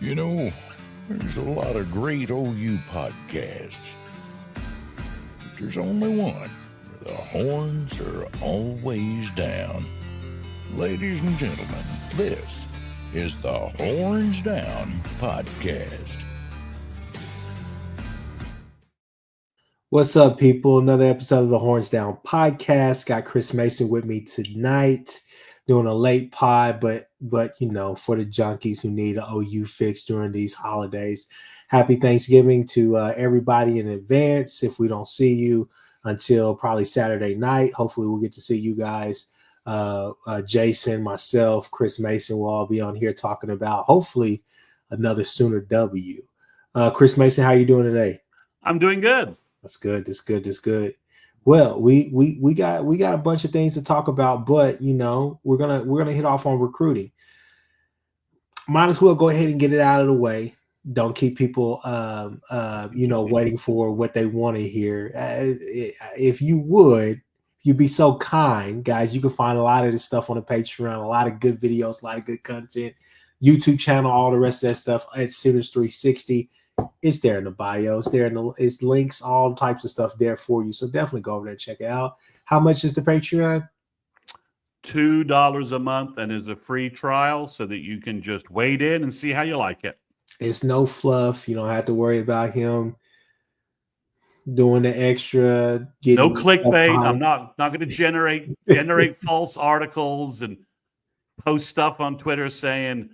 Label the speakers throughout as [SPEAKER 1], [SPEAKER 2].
[SPEAKER 1] You know, there's a lot of great OU podcasts, but there's only one where the horns are always down. Ladies and gentlemen, this is the Horns Down Podcast.
[SPEAKER 2] What's up, people? Another episode of the Horns Down Podcast. Got Chris Mason with me tonight, doing a late pod, but you know, for the junkies who need an OU fix during these holidays. Happy Thanksgiving to everybody in advance. If we don't see you until probably Saturday night, hopefully we'll get to see you guys. Jason, myself, Chris Mason will all be on here talking about hopefully another Sooner W. Chris Mason, how you doing today?
[SPEAKER 3] I'm doing good.
[SPEAKER 2] That's good. That's good. Well, we got a bunch of things to talk about, but you know, we're gonna hit off on recruiting. Might as well go ahead and get it out of the way. Don't keep people waiting for what they want to hear. If you'd be so kind, guys. You can find a lot of this stuff on the Patreon, a lot of good videos, a lot of good content, YouTube channel, all the rest of that stuff at Sooners 360. It's there in the bio. It's links, all types of stuff there for you. So definitely go over there and check it out. How much is the Patreon?
[SPEAKER 3] $2 a month, and is a free trial so that you can just wade in and see how you like it.
[SPEAKER 2] It's no fluff. You don't have to worry about him doing the extra.
[SPEAKER 3] No clickbait. I'm not going to generate false articles and post stuff on Twitter saying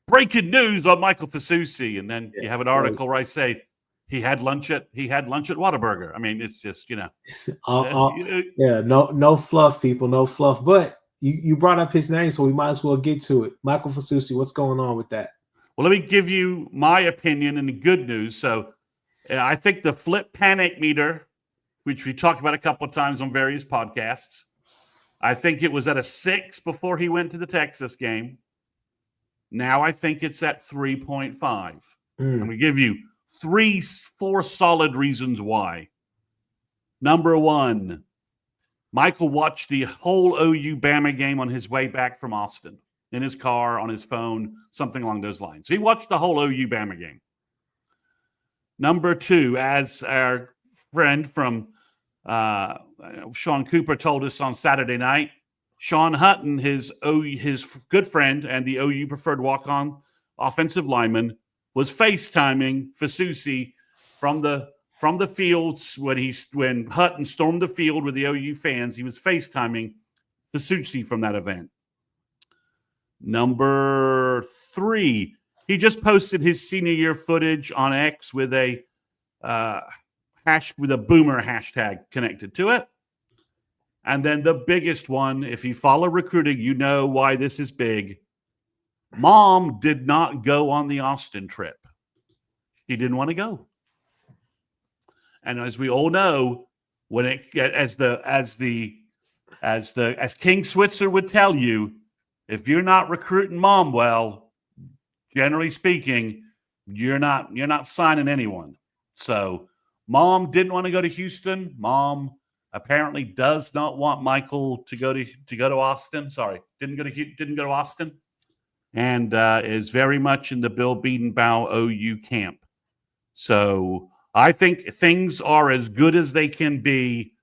[SPEAKER 3] breaking news on Michael Fasusi, and then you have an article where I say he had lunch at Whataburger. I mean, it's just, you know,
[SPEAKER 2] no fluff, people, no fluff. But you brought up his name, so we might as well get to it. Michael Fasusi, what's going on with that?
[SPEAKER 3] Well, let me give you my opinion and the good news. So, I think the flip panic meter, which we talked about a couple of times on various podcasts, I think it was at a 6 before he went to the Texas game. Now I think it's at 3.5. And we give you 4 solid reasons why. Number one, Michael watched the whole OU Bama game on his way back from Austin, in his car, on his phone, something along those lines. He watched the whole OU Bama game. Number two, as our friend from Sean Cooper told us on Saturday night, Sean Hutton, his good friend and the OU preferred walk-on offensive lineman, was FaceTiming Fasusi from the fields when Hutton stormed the field with the OU fans. He was FaceTiming Fasusi from that event. Number 3, he just posted his senior year footage on X with a boomer hashtag connected to it. And then the biggest one, if you follow recruiting, you know why this is big. Mom did not go on the Austin trip. She didn't want to go. And as we all know, as King Switzer would tell you, if you're not recruiting mom well, generally speaking, you're not signing anyone. So mom didn't want to go to Houston. Mom apparently does not want Michael to go to Austin. Sorry, didn't go to Austin, and is very much in the Bill Biedenbaugh OU camp. So I think things are as good as they can be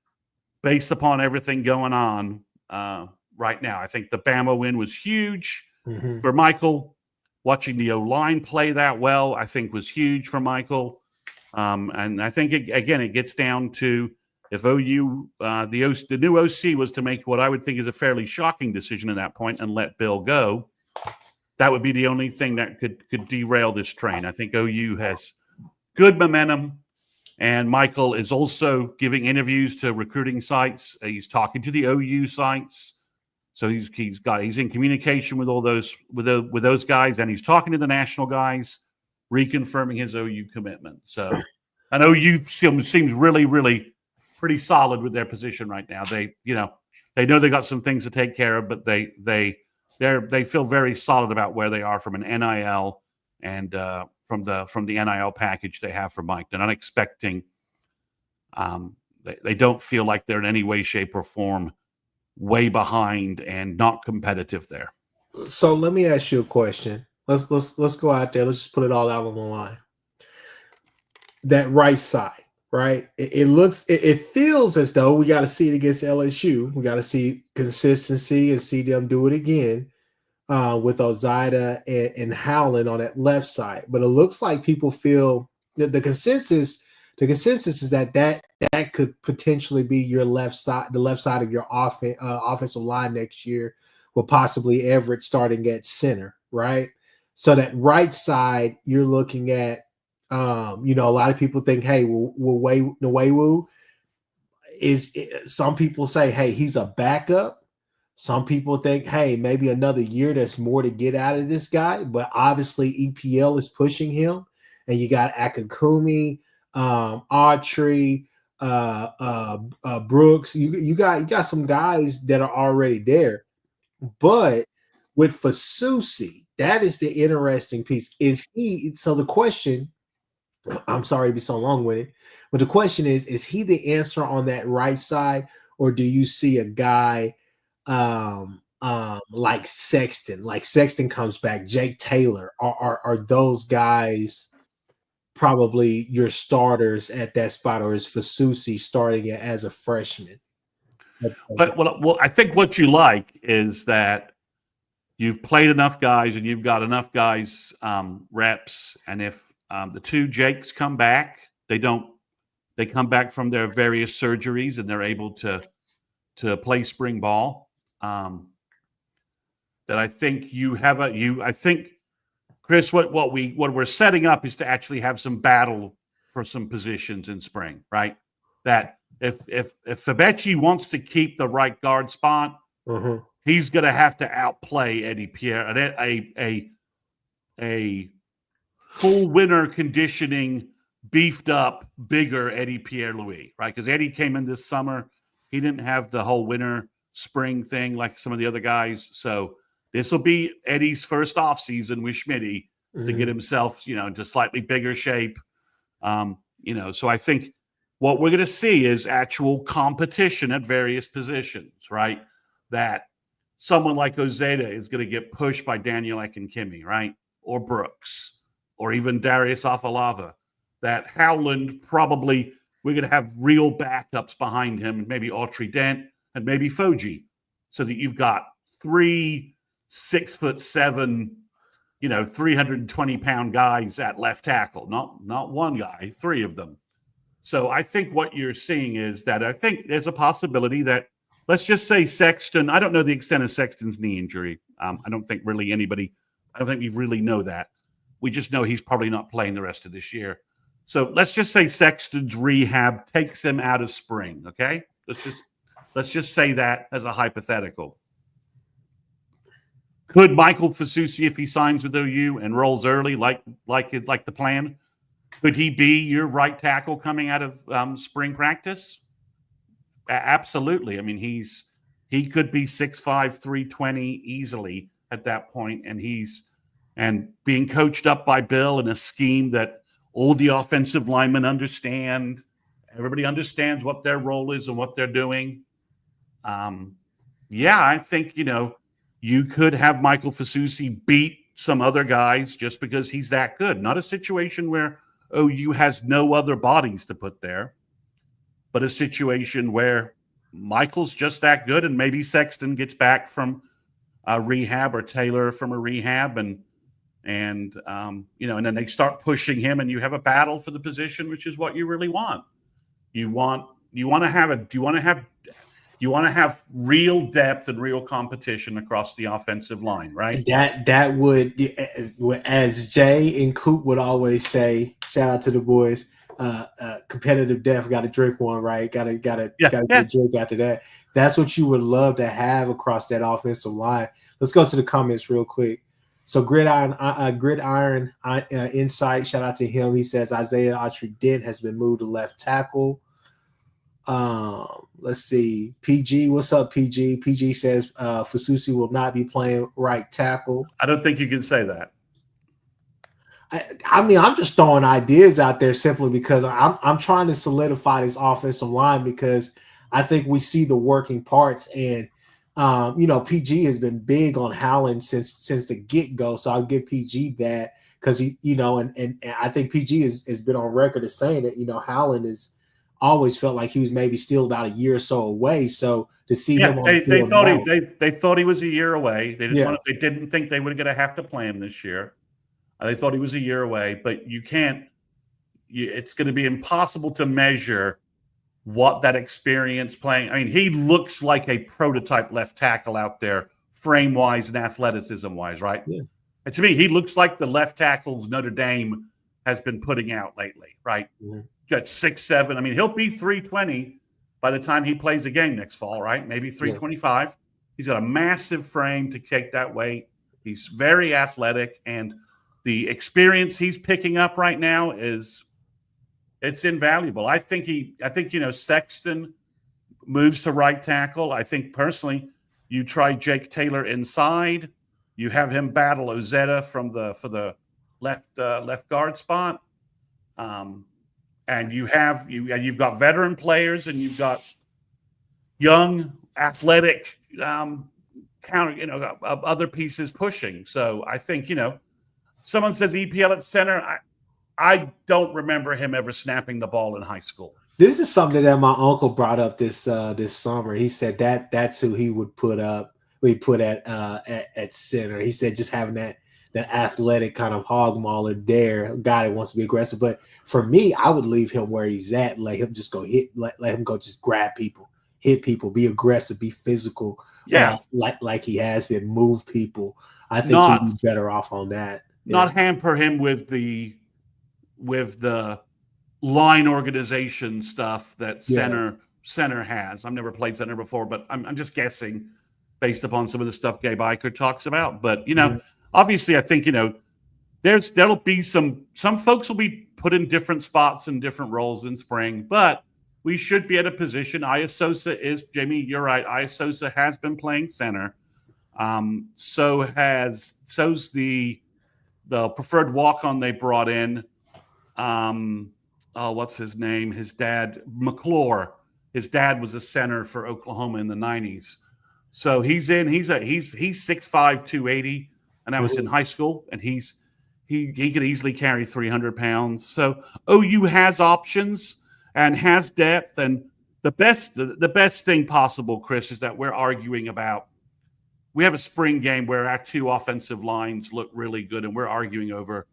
[SPEAKER 3] based upon everything going on right now. I think the Bama win was huge for Michael. Watching the O-line play that well, I think, was huge for Michael. And I think, it gets down to, if OU, the new OC was to make what I would think is a fairly shocking decision at that point and let Bill go, that would be the only thing that could derail this train. I think OU has good momentum, and Michael is also giving interviews to recruiting sites. He's talking to the OU sites, so he's in communication with all those with those guys, and he's talking to the national guys, reconfirming his OU commitment. So, and OU seems really, really pretty solid with their position right now. They know they got some things to take care of, but they feel very solid about where they are from an NIL and from the NIL package they have for Mike. They're not expecting. They don't feel like they're in any way, shape, or form way behind and not competitive there.
[SPEAKER 2] So let me ask you a question. Let's go out there. Let's just put it all out on the line. That right side, right? It feels as though we got to see it against LSU. We got to see consistency and see them do it again with Ozida and Howland on that left side. But it looks like people feel that the consensus is that could potentially be your left side, the left side of your offensive line next year, with possibly Everett starting at center, right? So that right side, you're looking at, a lot of people think, hey, Nwewu some people say, hey, he's a backup. Some people think, hey, maybe another year, there's more to get out of this guy. But obviously EPL is pushing him. And you got Akakumi, Autry, Brooks. You got some guys that are already there. But with Fasusi, that is the interesting piece. So the question, I'm sorry to be so long-winded, but the question is he the answer on that right side, or do you see a guy like Sexton? Like Sexton comes back, Jake Taylor, are those guys probably your starters at that spot, or is Fasusi starting it as a freshman?
[SPEAKER 3] But well, I think what you like is that you've played enough guys and you've got enough guys reps, and if the two Jakes come back, they come back from their various surgeries and they're able to play spring ball. That I think I think, Chris, what we're setting up is to actually have some battle for some positions in spring, right? That if Fabechi wants to keep the right guard spot, he's going to have to outplay Eddie Pierre, a full winter conditioning, beefed up, bigger Eddie Pierre-Louis, right? Because Eddie came in this summer. He didn't have the whole winter spring thing like some of the other guys. So this will be Eddie's first off season with Schmitty to get himself, into slightly bigger shape. So I think what we're going to see is actual competition at various positions, right? That someone like Ozeda is going to get pushed by Daniel Akinkimi, right? Or Brooks, or even Darius Afalava. That Howland, probably we're going to have real backups behind him, maybe Autry Dent and maybe Foji, so that you've got 3 6'7", 320-pound guys at left tackle, not one guy, 3 of them. So I think what you're seeing is that I think there's a possibility that, let's just say Sexton, I don't know the extent of Sexton's knee injury. I don't think we really know that. We just know he's probably not playing the rest of this year. So let's just say Sexton's rehab takes him out of spring, okay? Let's just say that as a hypothetical. Could Michael Fasusi, if he signs with OU and rolls early, like the plan, could he be your right tackle coming out of spring practice? Absolutely. I mean, he could be 6'5", 320 easily at that point, and being coached up by Bill in a scheme that all the offensive linemen understand. Everybody understands what their role is and what they're doing. I think, you could have Michael Fasusi beat some other guys just because he's that good. Not a situation where OU has no other bodies to put there, but a situation where Michael's just that good, and maybe Sexton gets back from a rehab, or Taylor from a rehab, and then they start pushing him, and you have a battle for the position, which is what you really want. You want to have real depth and real competition across the offensive line, right?
[SPEAKER 2] That would, as Jay and Coop would always say, shout out to the boys, competitive depth, got to drink one, right? Got to get a drink after that. That's what you would love to have across that offensive line. Let's go to the comments real quick. So Gridiron Insight, shout out to him. He says Isaiah Autry Dent has been moved to left tackle. Let's see. PG, what's up, PG? PG says Fasusi will not be playing right tackle.
[SPEAKER 3] I don't think you can say that.
[SPEAKER 2] I mean, I'm just throwing ideas out there simply because I'm trying to solidify this offensive line, because I think we see the working parts, and PG has been big on Howland since the get-go, so I'll give PG that because he, and I think PG has been on record as saying that, Howland is always felt like he was maybe still about a year or so away. So to see him on the
[SPEAKER 3] they
[SPEAKER 2] field
[SPEAKER 3] thought
[SPEAKER 2] now,
[SPEAKER 3] they thought he was a year away. They didn't think they were going to have to play him this year. They thought he was a year away, but you can't. It's going to be impossible to measure what that experience playing. I mean, he looks like a prototype left tackle out there, frame wise and athleticism wise, right?
[SPEAKER 2] Yeah.
[SPEAKER 3] And to me, he looks like the left tackles Notre Dame has been putting out lately, right?
[SPEAKER 2] Mm-hmm.
[SPEAKER 3] Got 6'7". I mean, he'll be 320 by the time he plays a game next fall, right? Maybe 325. Yeah. He's got a massive frame to take that weight. He's very athletic, and the experience he's picking up right now it's invaluable. I think Sexton moves to right tackle. I think personally, you try Jake Taylor inside. You have him battle Ozetta for the left guard spot. And you've got veteran players, and you've got young, athletic other pieces pushing. So I think someone says EPL at center. I don't remember him ever snapping the ball in high school.
[SPEAKER 2] This is something that my uncle brought up this summer. He said that's who he would put up. We put at center. He said just having that athletic kind of hog mauler there, a guy that wants to be aggressive. But for me, I would leave him where he's at. Let him just go hit. Let him go just grab people, hit people, be aggressive, be physical.
[SPEAKER 3] Yeah,
[SPEAKER 2] like he has been, move people. I think he'd be better off on that.
[SPEAKER 3] Not hamper him with the line organization stuff that center has. I've never played center before, but I'm just guessing based upon some of the stuff Gabe Eicher talks about. But obviously, I think there'll be some folks will be put in different spots and different roles in spring, but we should be at a position. Iasosa is, Jamie, you're right. Iasosa has been playing center. So's the preferred walk-on they brought in. What's his name? His dad, McClure. His dad was a center for Oklahoma in the 90s. So he's in. He's 6'5", 280, and that was in high school. And he could easily carry 300 pounds. So OU has options and has depth. And the best thing possible, Chris, is that we're arguing about. We have a spring game where our two offensive lines look really good, and we're arguing over,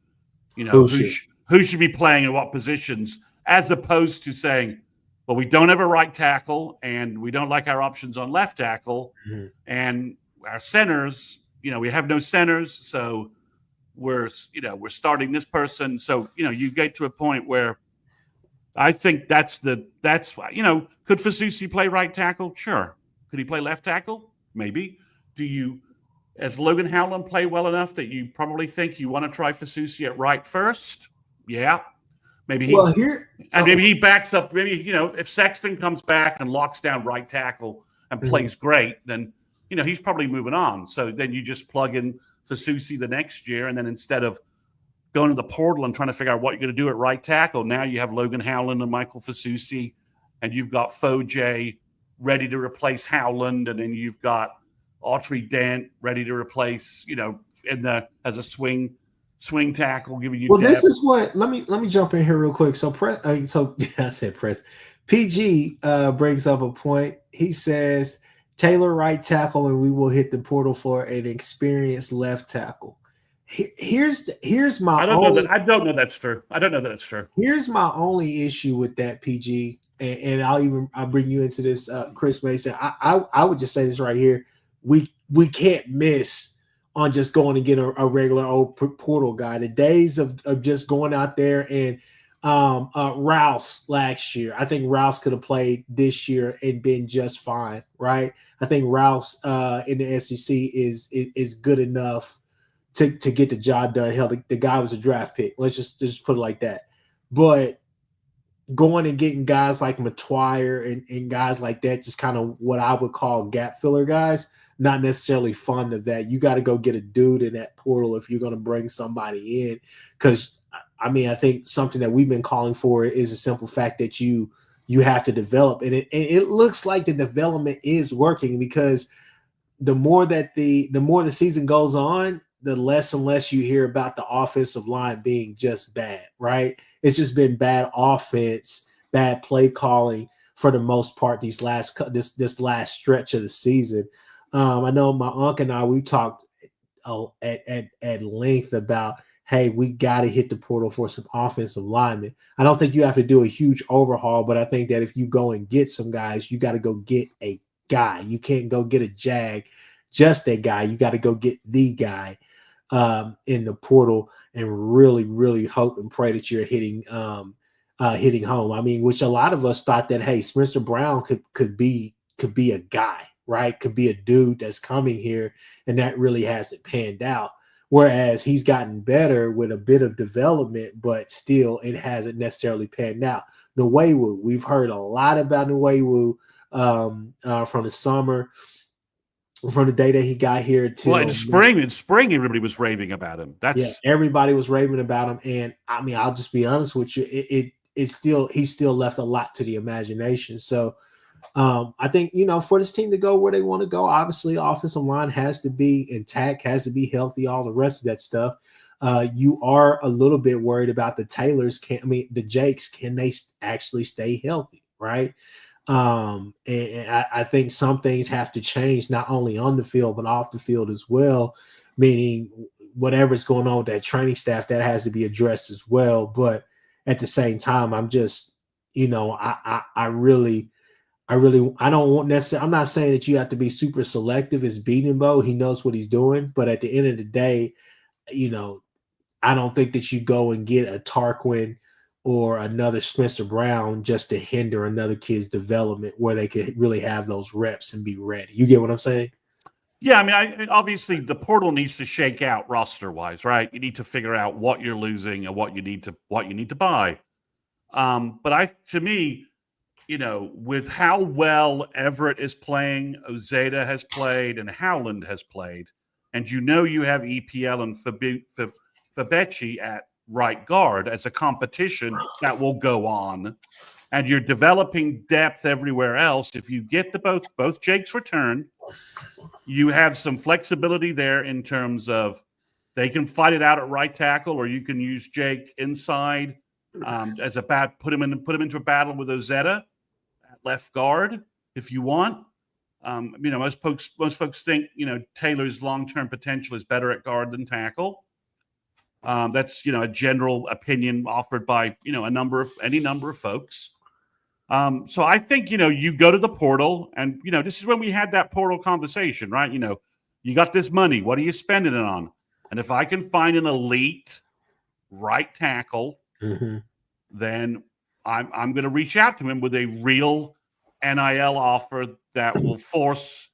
[SPEAKER 3] who should be playing in what positions, as opposed to saying, well, we don't have a right tackle, and we don't like our options on left tackle, and our centers, we have no centers, so we're starting this person. So you get to a point where I think that's could Fasusi play right tackle? Sure. Could he play left tackle? Maybe. As Logan Howland play well enough that you probably think you want to try Fasusi at right first? Yeah. Maybe he backs up. Maybe, if Sexton comes back and locks down right tackle and plays great, then, he's probably moving on. So then you just plug in Fasusi the next year. And then instead of going to the portal and trying to figure out what you're going to do at right tackle, now you have Logan Howland and Michael Fasusi, and you've got Foje ready to replace Howland. And then you've got Autry Dent ready to replace, as a swing tackle, giving you.
[SPEAKER 2] Well, depth. This is what. Let me jump in here real quick. So I said press. PG brings up a point. He says Taylor right tackle, and we will hit the portal for an experienced left tackle. Here's my.
[SPEAKER 3] I don't know that's true. I don't know that it's true.
[SPEAKER 2] Here's my only issue with that, PG, and I'll bring you into this, Chris Mason. I would just say this right here. We can't miss on just going to get a regular old portal guy. The days of just going out there and Rouse last year, I think Rouse could have played this year and been just fine, right? I think Rouse in the SEC is good enough to get the job done. Hell, the guy was a draft pick. Let's just put it like that. But going and getting guys like Matwire and guys like that, just kind of what I would call gap filler guys, not necessarily fond of that. You got to go get a dude in that portal if you're going to bring somebody in. Because, I think something that we've been calling for is a simple fact that you have to develop. And it looks like the development is working, because the more the season goes on, the less and less you hear about the offensive line being just bad, right? It's just been bad offense, bad play calling for the most part this last stretch of the season. I know my uncle and I, we talked at length about, hey, we got to hit the portal for some offensive linemen. I don't think you have to do a huge overhaul, but I think that if you go and get some guys, you got to go get a guy. You can't go get a jag, just a guy. You got to go get the guy in the portal and really, really hope and pray that you're hitting home. I mean, which a lot of us thought that, hey, Spencer Brown could be a guy, right? Could be a dude that's coming here, and that really hasn't panned out. Whereas he's gotten better with a bit of development, but still it hasn't necessarily panned out. Nwewu, we've heard a lot about Nwewu from the summer, from the day that he got here to
[SPEAKER 3] in spring, everybody was raving about him.
[SPEAKER 2] Everybody was raving about him, and I mean, I'll just be honest with you, he still left a lot to the imagination. So I think, for this team to go where they want to go, obviously offensive line has to be intact, has to be healthy, all the rest of that stuff. You are a little bit worried about the the Jakes, can they actually stay healthy, right? And I think some things have to change, not only on the field, but off the field as well, meaning whatever's going on with that training staff, that has to be addressed as well. But at the same time, I'm just, I don't want necessarily, I'm not saying that you have to be super selective as beating Bo. He knows what he's doing. But at the end of the day, I don't think that you go and get a Tarquin or another Spencer Brown just to hinder another kid's development where they could really have those reps and be ready. You get what I'm saying?
[SPEAKER 3] Yeah, I mean, obviously the portal needs to shake out roster-wise, right? You need to figure out what you're losing and what you need to buy. But to me, with how well Everett is playing, Ozeda has played, and Howland has played, and you have EPL and Fabechi at right guard as a competition that will go on, and you're developing depth everywhere else. If you get both Jakes return, you have some flexibility there in terms of they can fight it out at right tackle, or you can use Jake inside as put him into a battle with Ozeda at left guard if you want. Most folks think Taylor's long-term potential is better at guard than tackle. That's a general opinion offered by any number of folks. So I think you go to the portal, and this is when we had that portal conversation, right? You got this money, what are you spending it on? And if I can find an elite right tackle, then I'm going to reach out to him with a real NIL offer that will force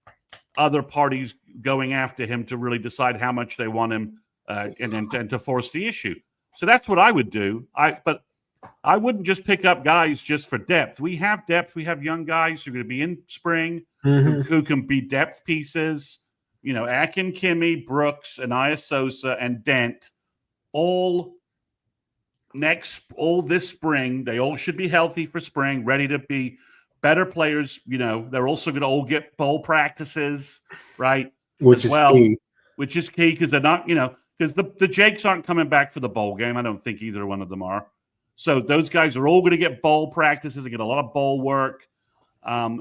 [SPEAKER 3] other parties going after him to really decide how much they want him, and to force the issue. So that's what I would do. But I wouldn't just pick up guys just for depth. We have depth. We have young guys who are going to be in spring who can be depth pieces. Akin, Kimmy, Brooks, Anaya Sosa, and Dent, all this spring. They all should be healthy for spring, ready to be better players. They're also going to all get bowl practices, right?
[SPEAKER 2] Which is key.
[SPEAKER 3] Which is key because they're not, because the Jakes aren't coming back for the bowl game. I don't think either one of them are. So those guys are all going to get bowl practices and get a lot of bowl work.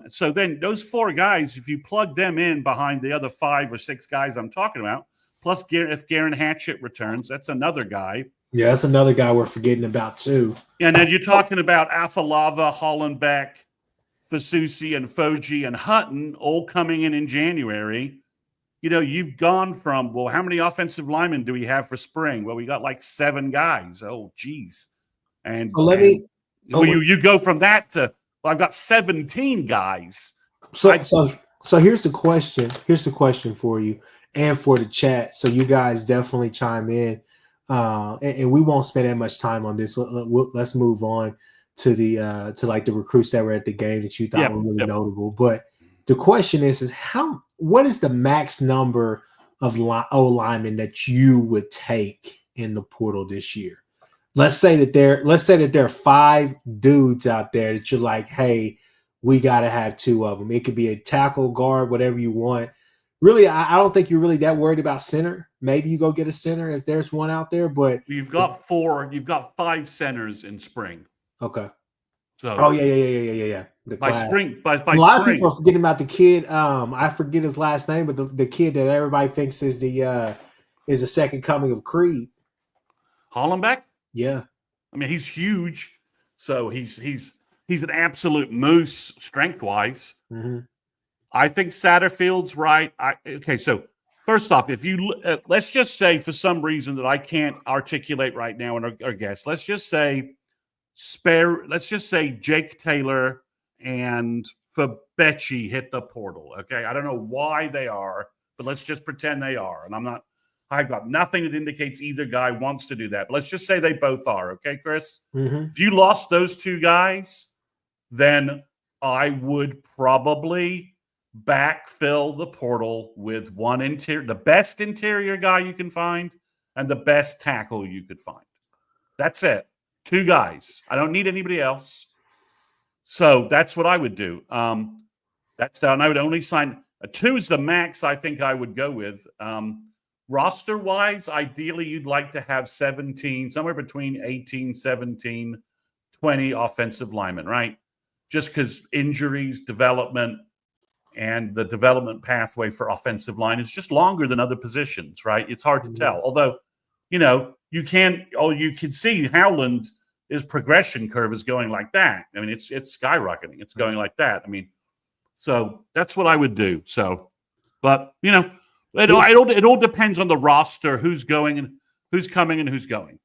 [SPEAKER 3] So then those 4 guys, if you plug them in behind the other 5 or 6 guys I'm talking about, plus if Garen Hatchett returns, that's another guy.
[SPEAKER 2] Yeah, that's another guy we're forgetting about too.
[SPEAKER 3] And then you're talking about Afalava, Hollenbeck, Fasusi, and Foji and Hutton all coming in January. You've gone from, well, how many offensive linemen do we have for spring? Well, we got like 7 guys. Oh, geez. And so you go from that to, well, I've got 17 guys.
[SPEAKER 2] So here's the question. Here's the question for you and for the chat. So you guys definitely chime in. And we won't spend that much time on this. Let's move on to the recruits that were at the game that you thought were really notable. But the question is what is the max number of O linemen that you would take in the portal this year? Let's say that there are 5 dudes out there that you're like, hey, we got to have 2 of them. It could be a tackle, guard, whatever you want. really, I don't think you're really that worried about center. Maybe you go get a center if there's one out there, but
[SPEAKER 3] You've got 4. You've got 5 centers in spring.
[SPEAKER 2] okay.
[SPEAKER 3] So
[SPEAKER 2] Oh yeah. The
[SPEAKER 3] by
[SPEAKER 2] class.
[SPEAKER 3] spring, by
[SPEAKER 2] A lot of
[SPEAKER 3] spring,
[SPEAKER 2] people are forgetting about the kid. I forget his last name, but the kid that everybody thinks is the second coming of Creed.
[SPEAKER 3] Hollenbeck.
[SPEAKER 2] Yeah.
[SPEAKER 3] I mean, he's huge. So he's an absolute moose strength wise.
[SPEAKER 2] Mm-hmm.
[SPEAKER 3] I think Satterfield's right. Okay, so first off, if you let's just say for some reason that I can't articulate right now in our guess, let's just say Jake Taylor and Fabechi hit the portal. Okay, I don't know why they are, but let's just pretend they are. And I've got nothing that indicates either guy wants to do that. But let's just say they both are. Okay, Chris.
[SPEAKER 2] Mm-hmm.
[SPEAKER 3] If you lost those 2 guys, then I would probably backfill the portal with one the best interior guy you can find and the best tackle you could find. That's it. 2 guys. I don't need anybody else. So that's what I would do. That's done. I would only sign 2 is the max I think I would go with. Roster wise, ideally you'd like to have 17, somewhere between 18, 17, 20 offensive linemen, right? Just because injuries, development, and the development pathway for offensive line is just longer than other positions, right? It's hard to tell. Although, you can see Howland, his progression curve is going like that. I mean, it's skyrocketing. It's going like that. I mean, so that's what I would do. So, but it all depends on the roster, who's going and who's coming and who's going.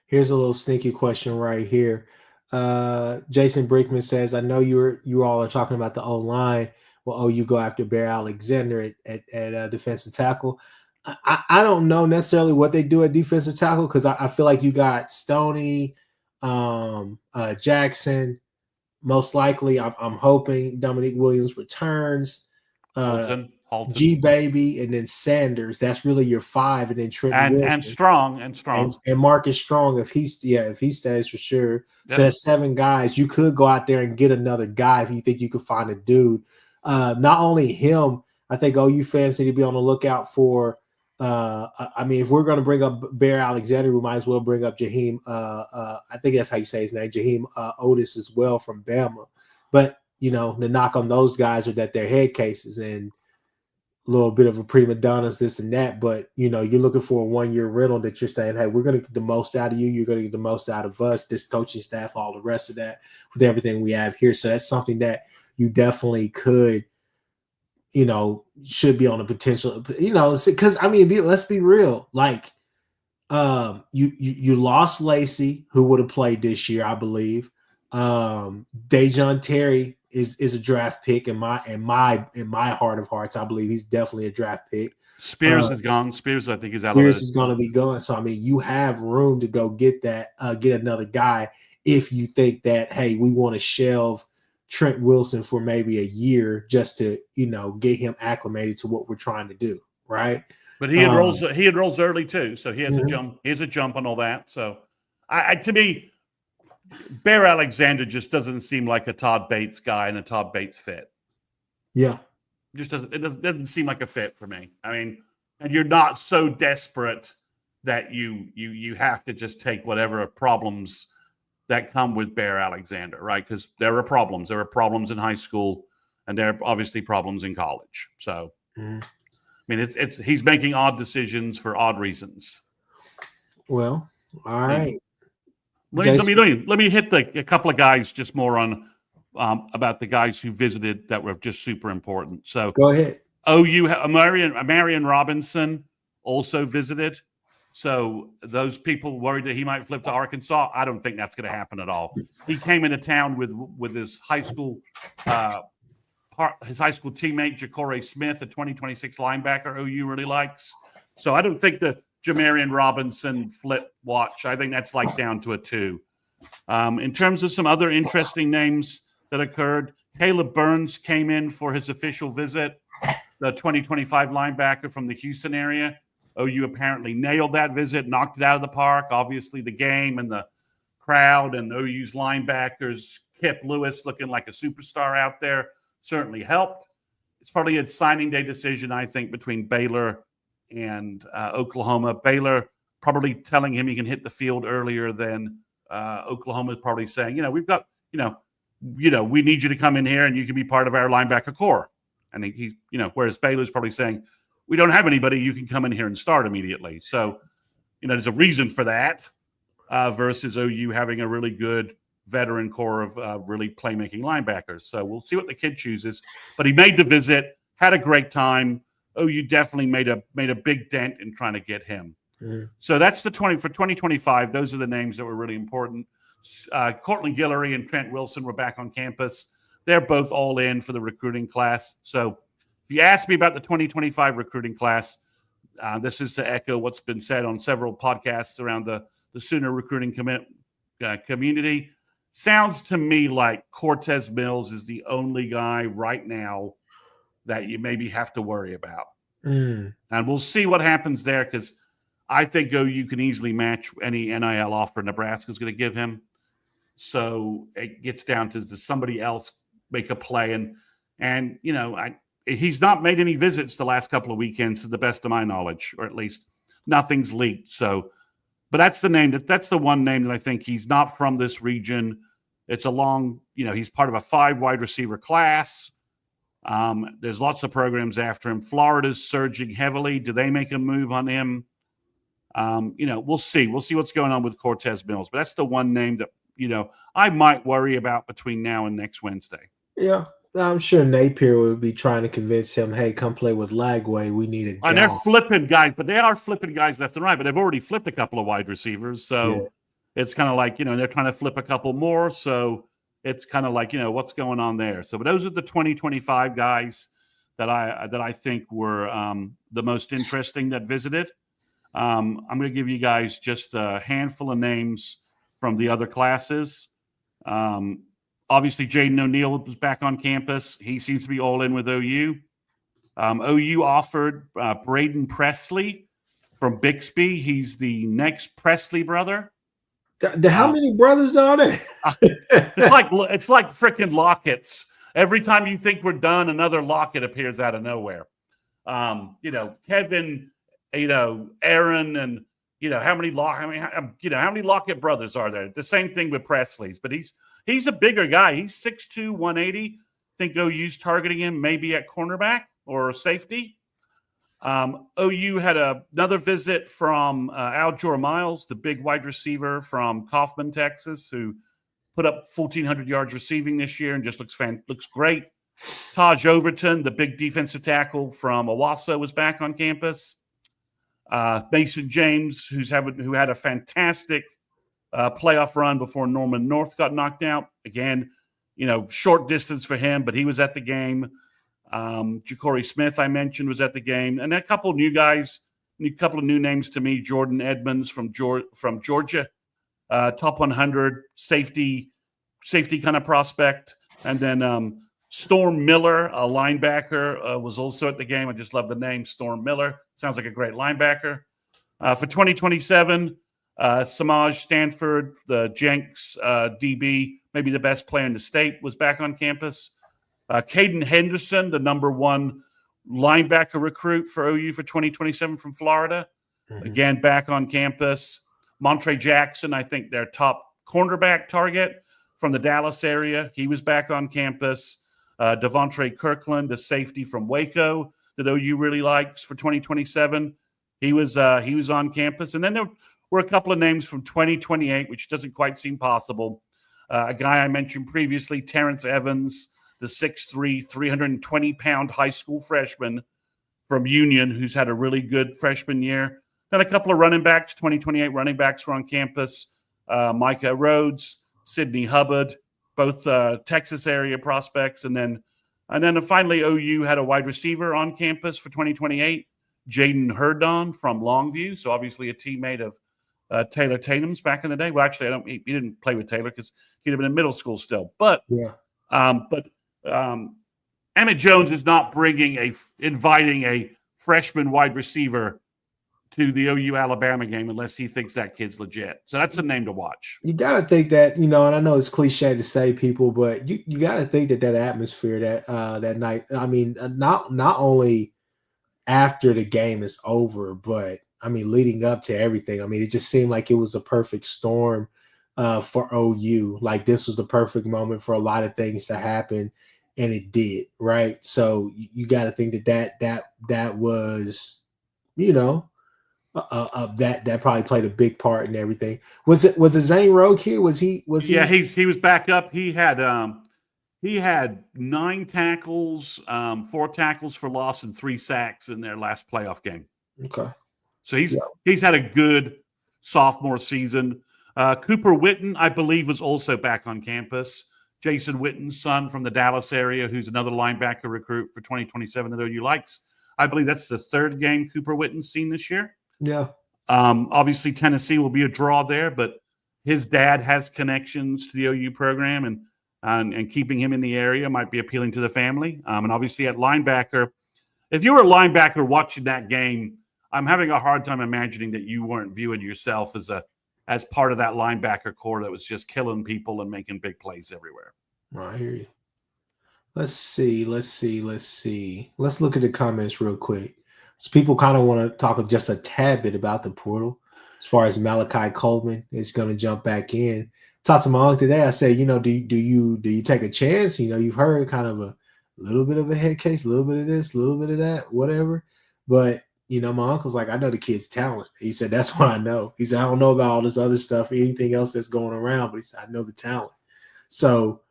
[SPEAKER 2] Here's a little sneaky question right here. Jason Brickman says, I know you all are talking about the O-line. Well, you go after Bear Alexander at defensive tackle. I don't know necessarily what they do at defensive tackle because I feel like you got Stoney, Jackson. Most likely, I'm hoping Dominique Williams returns.
[SPEAKER 3] Halton.
[SPEAKER 2] G Baby, and then Sanders. That's really your 5, and then Trent Wilson.
[SPEAKER 3] and Strong
[SPEAKER 2] and Marcus Strong if he stays for sure.
[SPEAKER 3] Yep.
[SPEAKER 2] So that's 7 guys. You could go out there and get another guy if you think you could find a dude. Not only him, I think OU fans need to be on the lookout for. If we're going to bring up Bear Alexander, we might as well bring up Jaheim. I think that's how you say his name, Jaheim Otis as well from Bama. But the knock on those guys are that they're head cases and a little bit of a prima donnas, this and that. But you're looking for a 1-year rental that you're saying, hey, we're going to get the most out of you. You're going to get the most out of us, this coaching staff, all the rest of that with everything we have here. So that's something that you definitely could. Should be on a potential, because let's be real. Like, you lost Lacey, who would have played this year, I believe. Dejon Terry is a draft pick in my heart of hearts. I believe he's definitely a draft pick.
[SPEAKER 3] Spears is gone. Spears, I think, is out.
[SPEAKER 2] Spears is going to be gone. So you have room to go get that, get another guy if you think that, hey, we want to shelve Trent Wilson for maybe a year just to get him acclimated to what we're trying to do, right?
[SPEAKER 3] But he enrolls early too, so he has a jump. He has a jump on all that. So, to me, Bear Alexander just doesn't seem like a Todd Bates guy and a Todd Bates fit.
[SPEAKER 2] Yeah,
[SPEAKER 3] it doesn't seem like a fit for me. I mean, and you're not so desperate that you have to just take whatever problems that come with Bear Alexander, right? Because there are problems. There are problems in high school, and there are obviously problems in college. So, he's making odd decisions for odd reasons.
[SPEAKER 2] Well, all right.
[SPEAKER 3] Let me hit a couple of guys just more on about the guys who visited that were just super important. So
[SPEAKER 2] go ahead.
[SPEAKER 3] OU Marion Robinson also visited. So those people worried that he might flip to Arkansas. I don't think that's going to happen at all. He came into town with his high school teammate Ja'Cory Smith, a 2026 linebacker OU really likes. So I don't think the Jamarian Robinson flip watch. I think that's like down to a 2. In terms of some other interesting names that occurred, Caleb Burns came in for his official visit, the 2025 linebacker from the Houston area. OU apparently nailed that visit, knocked it out of the park. Obviously, the game and the crowd and OU's linebackers, Kip Lewis looking like a superstar out there, certainly helped. probably a signing day decision, I think, between Baylor and Oklahoma. Baylor probably telling him he can hit the field earlier than Oklahoma is probably saying, we've got, we need you to come in here and you can be part of our linebacker core. And he whereas Baylor's probably saying, we don't have anybody, you can come in here and start immediately. So, there's a reason for that versus OU having a really good veteran core of really playmaking linebackers. So we'll see what the kid chooses. But he made the visit, had a great time. OU definitely made a big dent in trying to get him.
[SPEAKER 2] Mm-hmm.
[SPEAKER 3] So that's for 2025. Those are the names that were really important. Cortland Guillory and Trent Wilson were back on campus. They're both all in for the recruiting class. So if you ask me about the 2025 recruiting class, this is to echo what's been said on several podcasts around the Sooner recruiting community. Sounds to me like Cortez Mills is the only guy right now that you maybe have to worry about. And we'll see what happens there because I think OU can easily match any NIL offer Nebraska's going to give him. So it gets down to does somebody else make a play? And he's not made any visits the last couple of weekends to the best of my knowledge, or at least nothing's leaked. So, but that's the one name that I think he's not from this region. It's a long, he's part of a 5 wide receiver class. There's lots of programs after him. Florida's surging heavily. Do they make a move on him? We'll see. We'll see what's going on with Cortez Mills. But that's the one name that, I might worry about between now and next Wednesday.
[SPEAKER 2] Yeah. I'm sure Napier would be trying to convince him, hey, come play with Lagway. We need a guy.
[SPEAKER 3] And they're flipping guys, but they are flipping guys left and right. But they've already flipped a couple of wide receivers. So it's kind of like, they're trying to flip a couple more. So it's kind of like, what's going on there. So, but those are the 2025 guys that I think were the most interesting that visited. I'm going to give you guys just a handful of names from the other classes. Obviously, Jaden O'Neal was back on campus. He seems to be all in with OU. OU offered Braden Presley from Bixby. He's the next Presley brother.
[SPEAKER 2] How many brothers are there?
[SPEAKER 3] It's like freaking Lockett's. Every time you think we're done, another Lockett appears out of nowhere. Kevin, Aaron, and how many Lockett brothers are there? The same thing with Presley's, but he's a bigger guy. He's 6'2", 180. I think OU's targeting him maybe at cornerback or safety. OU had another visit from Aljor Miles, the big wide receiver from Kaufman, Texas, who put up 1,400 yards receiving this year and just looks great. Taj Overton, the big defensive tackle from Owasso, was back on campus. Mason James, who had a fantastic playoff run before Norman North got knocked out. Again, short distance for him, but he was at the game. Ja'Cory Smith, I mentioned, was at the game. And a couple of new guys, a couple of new names to me. Jordan Edmonds from Georgia, top 100 safety kind of prospect. And then Storm Miller, a linebacker, was also at the game. I just love the name, Storm Miller. Sounds like a great linebacker. For 2027, Samaj Stanford, the Jenks DB, maybe the best player in the state, was back on campus. Caden Henderson, the number 1 linebacker recruit for OU for 2027 from Florida, again, back on campus. Montre Jackson, I think their top cornerback target from the Dallas area, he was back on campus. Devontre Kirkland, the safety from Waco that OU really likes for 2027, he was on campus. And then there were a couple of names from 2028, which doesn't quite seem possible. A guy I mentioned previously, Terrence Evans, the 6'3", 320-pound high school freshman from Union, who's had a really good freshman year. Then a couple of running backs, 2028 running backs were on campus. Micah Rhodes, Sidney Hubbard, both Texas area prospects. And then finally, OU had a wide receiver on campus for 2028, Jaden Herdon from Longview. So obviously a teammate of Taylor Tatum's back in the day. Well, actually, he didn't play with Taylor because he'd have been in middle school still. But Emmett Jones is not inviting a freshman wide receiver to the OU Alabama game unless he thinks that kid's legit. So that's a name to watch.
[SPEAKER 2] You got to think that, and I know it's cliche to say, people, but you got to think that atmosphere that night. I mean, not only after the game is over, but I mean, leading up to everything. I mean, it just seemed like it was a perfect storm for OU. Like this was the perfect moment for a lot of things to happen, and it did, right? So you got to think that was, that probably played a big part in everything. Was it Zane Rowe here? Was he?
[SPEAKER 3] He was back up. He had 9 tackles, 4 tackles for loss, and 3 sacks in their last playoff game.
[SPEAKER 2] Okay.
[SPEAKER 3] So he's had a good sophomore season. Cooper Witten, I believe, was also back on campus. Jason Witten's son from the Dallas area, who's another linebacker recruit for 2027 that OU likes. I believe that's the 3rd game Cooper Witten's seen this year.
[SPEAKER 2] Yeah.
[SPEAKER 3] Obviously, Tennessee will be a draw there, but his dad has connections to the OU program, and keeping him in the area might be appealing to the family. And obviously at linebacker, if you were a linebacker watching that game, I'm having a hard time imagining that you weren't viewing yourself as part of that linebacker core that was just killing people and making big plays everywhere.
[SPEAKER 2] I hear you. Let's see. Let's look at the comments real quick. So people kind of want to talk just a tad bit about the portal. As far as Malachi Coleman is going to jump back in. Talked to my uncle today. I said, do you take a chance? You've heard kind of a little bit of a head case, a little bit of this, a little bit of that, whatever. But my uncle's like, I know the kid's talent. He said, that's what I know. He said, I don't know about all this other stuff, anything else that's going around, but he said, I know the talent. So,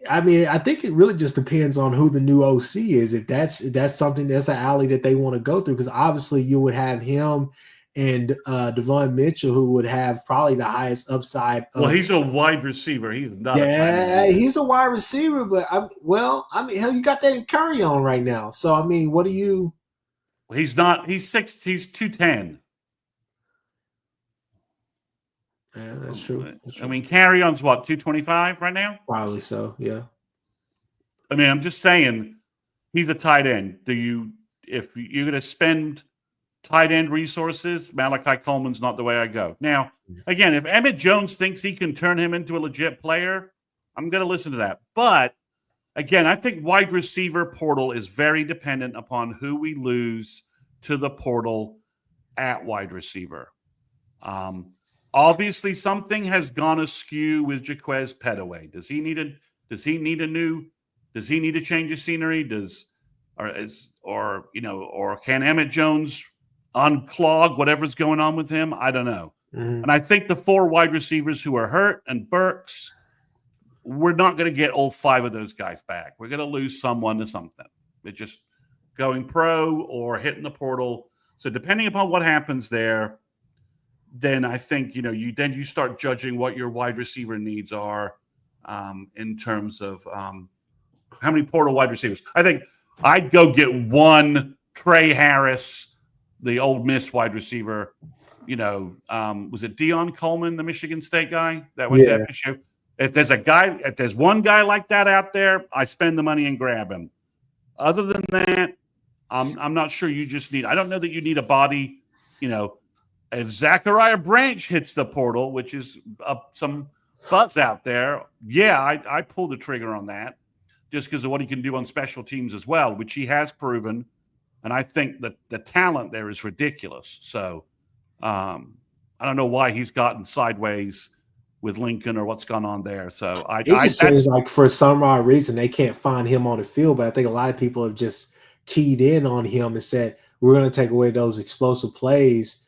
[SPEAKER 2] I mean, I think it really just depends on who the new OC is. If that's something that's an alley that they want to go through, because obviously you would have him and Devon Mitchell, who would have probably the highest upside.
[SPEAKER 3] Well, he's a wide receiver. He's not.
[SPEAKER 2] Yeah, he's a wide receiver, but hell, you got that in Curry on right now. So, I mean, what do you?
[SPEAKER 3] He's not. He's 210.
[SPEAKER 2] Yeah, that's true.
[SPEAKER 3] I mean, Carry On's what, 225 right now?
[SPEAKER 2] Probably so. Yeah.
[SPEAKER 3] I mean, I'm just saying, he's a tight end. If you're going to spend tight end resources, Malachi Coleman's not the way I go. Now, again, if Emmett Jones thinks he can turn him into a legit player, I'm going to listen to that. But again, I think wide receiver portal is very dependent upon who we lose to the portal at wide receiver. Obviously, something has gone askew with Jaquez Pettaway. Does he need a change of scenery? Or can Emmett Jones unclog whatever's going on with him? I don't know. Mm-hmm. And I think the 4 wide receivers who are hurt and Burks, we're not going to get all 5 of those guys back. We're going to lose someone to something. It's just going pro or hitting the portal. So depending upon what happens there, then I think, you start judging what your wide receiver needs are in terms of how many portal wide receivers. I think I'd go get 1 Trey Harris, the Ole Miss wide receiver. Was it Dion Coleman, the Michigan State guy that went to FSU? If there's one guy like that out there, I spend the money and grab him. Other than that, I'm not sure you just need. I don't know that you need a body. If Zachariah Branch hits the portal, which is some buzz out there, I pull the trigger on that just because of what he can do on special teams as well, which he has proven. And I think that the talent there is ridiculous. So I don't know why he's gotten sideways with Lincoln or what's gone on there. So
[SPEAKER 2] it just seems like for some odd reason they can't find him on the field. But I think a lot of people have just keyed in on him and said, we're going to take away those explosive plays.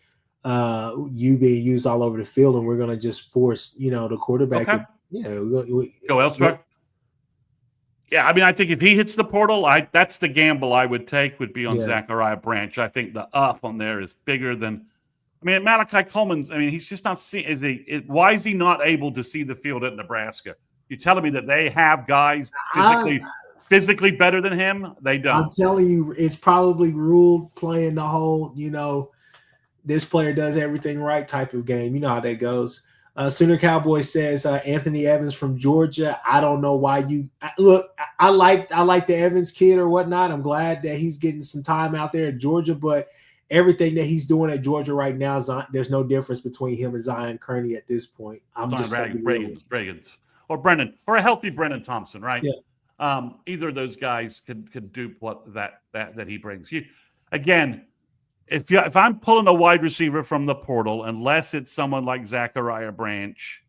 [SPEAKER 2] You being used all over the field, and we're going to just force, the quarterback to,
[SPEAKER 3] go elsewhere. Yeah, I mean, I think if he hits the portal, that's the gamble I would take would be on Zachariah Branch. I think the up on there is bigger than. I mean, Malachi Coleman's. I mean, he's just not seeing. Why is he not able to see the field at Nebraska? You're telling me that they have guys physically better than him? They don't.
[SPEAKER 2] I'm telling you, it's probably ruled playing the whole, this player does everything right type of game. You know how that goes. Sooner Cowboy says Anthony Evans from Georgia. I don't know why you look. I like the Evans kid or whatnot. I'm glad that he's getting some time out there at Georgia, but everything that he's doing at Georgia right now, there's no difference between him and Zion Kearney at this point. I'm just
[SPEAKER 3] Reagan's or Brennan or a healthy Brennan Thompson, right?
[SPEAKER 2] Yeah.
[SPEAKER 3] Either of those guys could do what that he brings. Again, if I'm pulling a wide receiver from the portal, unless it's someone like Zachariah Branch,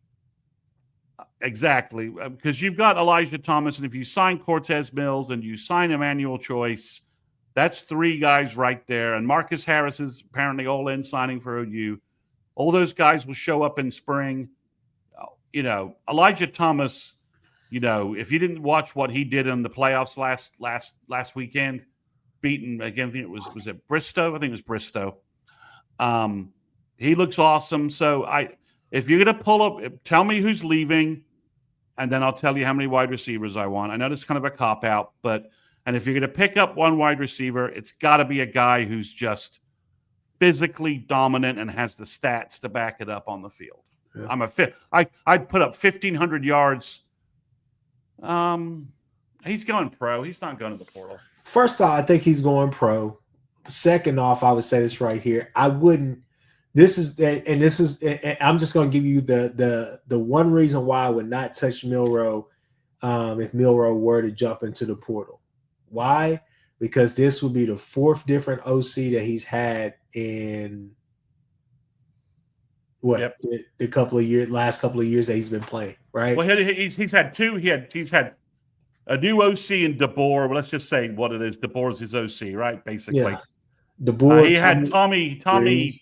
[SPEAKER 3] exactly, because you've got Elijah Thomas, and if you sign Cortez Mills and you sign Emmanuel Choice, that's 3 guys right there. And Marcus Harris is apparently all in signing for OU. All those guys will show up in spring. Elijah Thomas, if you didn't watch what he did in the playoffs last weekend, beaten again, I think was it Bristow? I think it was Bristow. He looks awesome. So if you're gonna pull up, tell me who's leaving, and then I'll tell you how many wide receivers I want. I know it's kind of a cop out, and if you're gonna pick up one wide receiver, it's got to be a guy who's just physically dominant and has the stats to back it up on the field. Yeah. I'd put up 1,500 yards. He's going pro. He's not going to the portal.
[SPEAKER 2] First off, I think he's going pro. Second off, I would say this right here. I wouldn't. I'm just going to give you the one reason why I would not touch Milroe if Milroe were to jump into the portal. Why? Because this would be the 4th different OC that he's had in the last couple of years that he's been playing, right?
[SPEAKER 3] Well, he's had 2. He's had a new OC in DeBoer. Well, let's just say what it is. DeBoer's his OC, right? Basically.
[SPEAKER 2] Yeah. DeBoer.
[SPEAKER 3] He had Tommy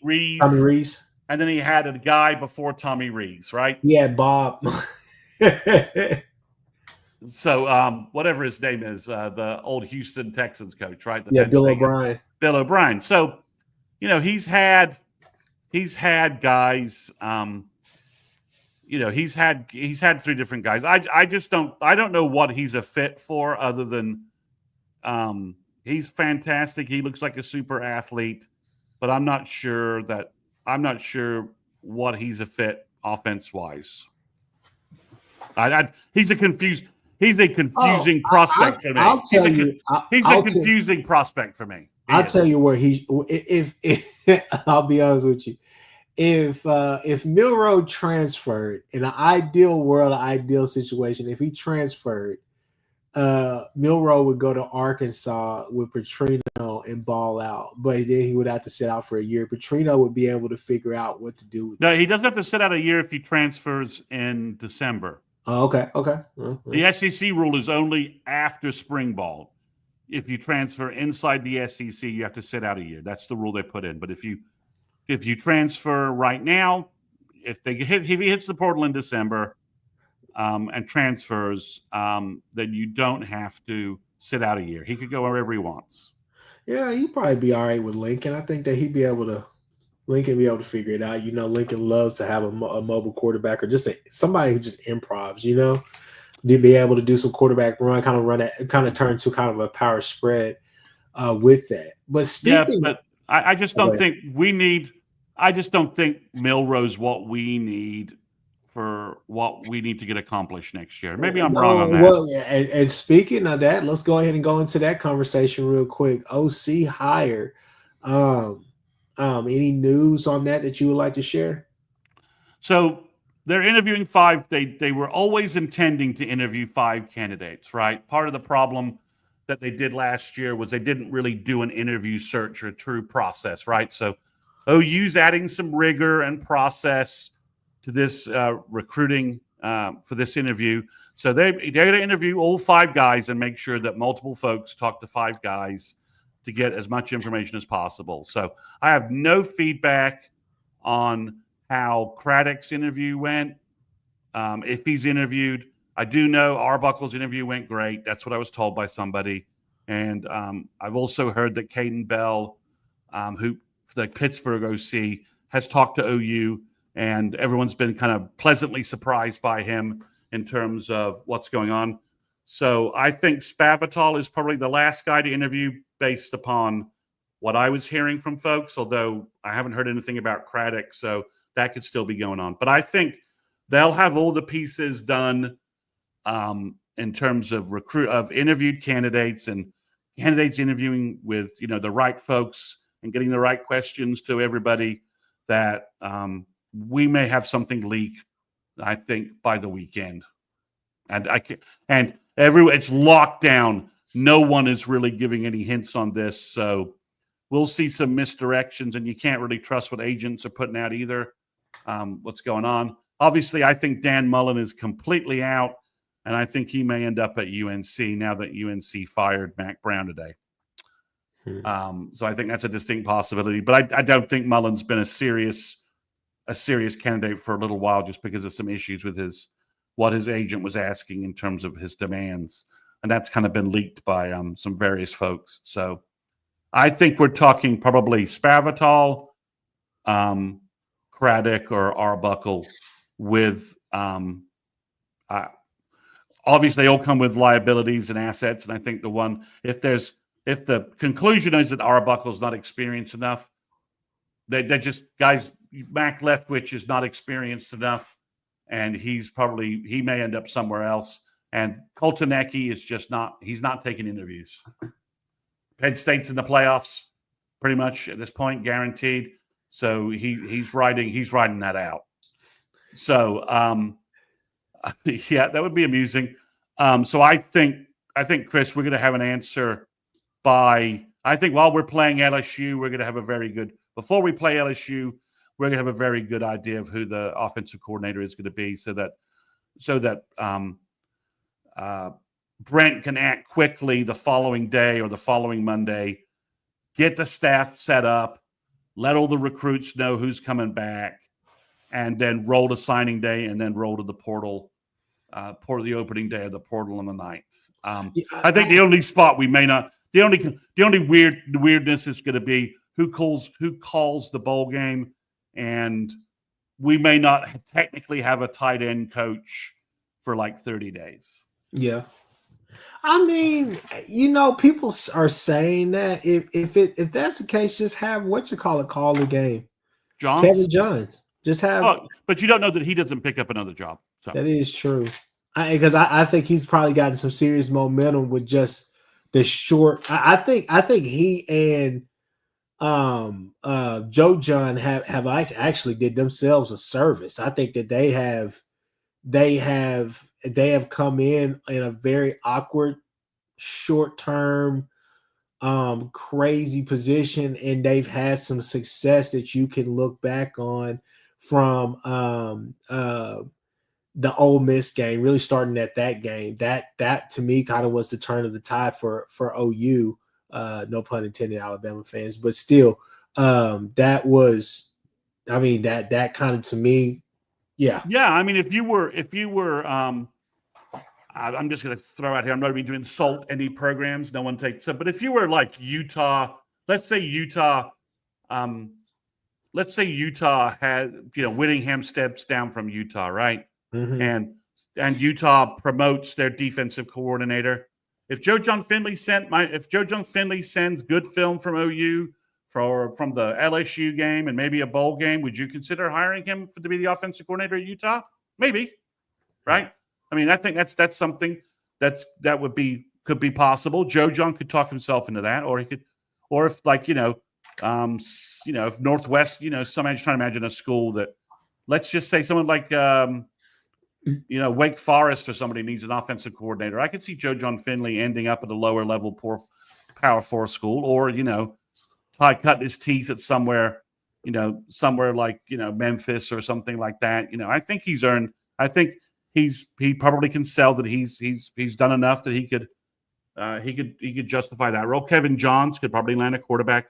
[SPEAKER 3] Rees.
[SPEAKER 2] Tommy Rees.
[SPEAKER 3] And then he had a guy before Tommy Rees, right?
[SPEAKER 2] Yeah, Bob.
[SPEAKER 3] So whatever his name is, the old Houston Texans coach, right?
[SPEAKER 2] Bill O'Brien.
[SPEAKER 3] Bill O'Brien. So, he's had guys. He's had 3 different guys. I don't know what he's a fit for, other than he's fantastic. He looks like a super athlete, but I'm not sure what he's a fit offense wise. He's a confusing prospect for me. He's a confusing prospect for me.
[SPEAKER 2] I'll tell you where if I'll be honest with you. If Milroe transferred in an ideal world, ideal situation, if he transferred, Milroe would go to Arkansas with Petrino and ball out, but then he would have to sit out for a year. Petrino would be able to figure out what to do with
[SPEAKER 3] No, he doesn't have to sit out a year if he transfers in December.
[SPEAKER 2] Oh, okay.
[SPEAKER 3] The SEC rule is only after spring ball. If you transfer inside the SEC, you have to sit out a year. That's the rule they put in. But if you transfer right now, if he hits the portal in December and transfers, then you don't have to sit out a year. He could go wherever he wants.
[SPEAKER 2] Yeah, he'd probably be all right with Lincoln. I think that Lincoln be able to figure it out. Lincoln loves to have a mobile quarterback or just somebody who just improvs, to be able to do some quarterback run, kind of turn to kind of a power spread with that. But speaking,
[SPEAKER 3] I just don't think Milroe's what we need for what we need to get accomplished next year. Maybe I'm wrong on that.
[SPEAKER 2] Well, and speaking of that, let's go ahead and go into that conversation real quick. OC hire. Any news on that you would like to share?
[SPEAKER 3] So they're interviewing 5. They were always intending to interview 5 candidates, right? Part of the problem that they did last year was they didn't really do an interview search or true process, right? So OU's adding some rigor and process to this recruiting for this interview. So they're going to interview all 5 guys and make sure that multiple folks talk to 5 guys to get as much information as possible. So I have no feedback on how Craddock's interview went. If he's interviewed, I do know Arbuckle's interview went great. That's what I was told by somebody. And I've also heard that Caden Bell, who the Pittsburgh OC, has talked to OU, and everyone's been kind of pleasantly surprised by him in terms of what's going on. So I think Spavital is probably the last guy to interview based upon what I was hearing from folks, although I haven't heard anything about Craddock, so that could still be going on. But I think they'll have all the pieces done in terms of interviewed candidates and candidates interviewing with the right folks and getting the right questions to everybody, that we may have something leak, I think, by the weekend. And it's locked down. No one is really giving any hints on this. So we'll see some misdirections, and you can't really trust what agents are putting out either. What's going on? Obviously, I think Dan Mullen is completely out, and I think he may end up at UNC now that UNC fired Mac Brown today. So I think that's a distinct possibility. But I don't think Mullen's been a serious candidate for a little while, just because of some issues with what his agent was asking in terms of his demands. And that's kind of been leaked by some various folks. So I think we're talking probably Spavital, Craddock, or Arbuckle with obviously they all come with liabilities and assets. And I think if the conclusion is that Arbuckle's not experienced enough, they're just guys. Mac Leftwich is not experienced enough, and he may end up somewhere else. And Koltanecki is just not. He's not taking interviews. Penn State's in the playoffs, pretty much at this point, guaranteed. So he's riding that out. So yeah, that would be amusing. So I think Chris, we're going to have an answer by. I think while we're playing LSU, we're going to have a very good. Before we play LSU, we're going to have a very good idea of who the offensive coordinator is going to be, so that Brent can act quickly the following day or the following Monday, get the staff set up, let all the recruits know who's coming back, and then roll to signing day, and then roll to the portal, the opening day of the portal on the 9th. I think the only spot we may not, the only weirdness is going to be who calls the bowl game, and we may not technically have a tight end coach for like 30 days.
[SPEAKER 2] Yeah. I mean, people are saying that if that's the case, just have call the game. Kevin Johns. Just have.
[SPEAKER 3] But you don't know that he doesn't pick up another job. So.
[SPEAKER 2] That is true. Because I think he's probably gotten some serious momentum with just the short. I think he and Joe John have actually did themselves a service. I think that they have come in a very awkward, short-term, crazy position, and they've had some success that you can look back on from the Ole Miss game, really starting at that game. That to me kind of was the turn of the tide for OU. No pun intended, Alabama fans, but still, that was, that kind of, to me, yeah.
[SPEAKER 3] Yeah, I mean, if you were, I'm just going to throw out here, I'm not going to insult any programs, no one takes it, but if you were like Utah, let's say Utah had, Whittingham steps down from Utah, right?
[SPEAKER 2] Mm-hmm.
[SPEAKER 3] And Utah promotes their defensive coordinator. If Joe John Finley sends good film from OU from the LSU game and maybe a bowl game, would you consider hiring him to be the offensive coordinator at Utah? Maybe, right? I mean, I think that's something that could be possible. Joe John could talk himself into that, or if if Northwest, somebody's trying to imagine a school that, let's just say someone like Wake Forest or somebody needs an offensive coordinator. I could see Joe John Finley ending up at a lower level Power 4 school, or Ty cutting his teeth at somewhere like Memphis or something like that. I think he's earned. I think he probably can sell that he's done enough that he could justify that role. Kevin Johns could probably land a quarterback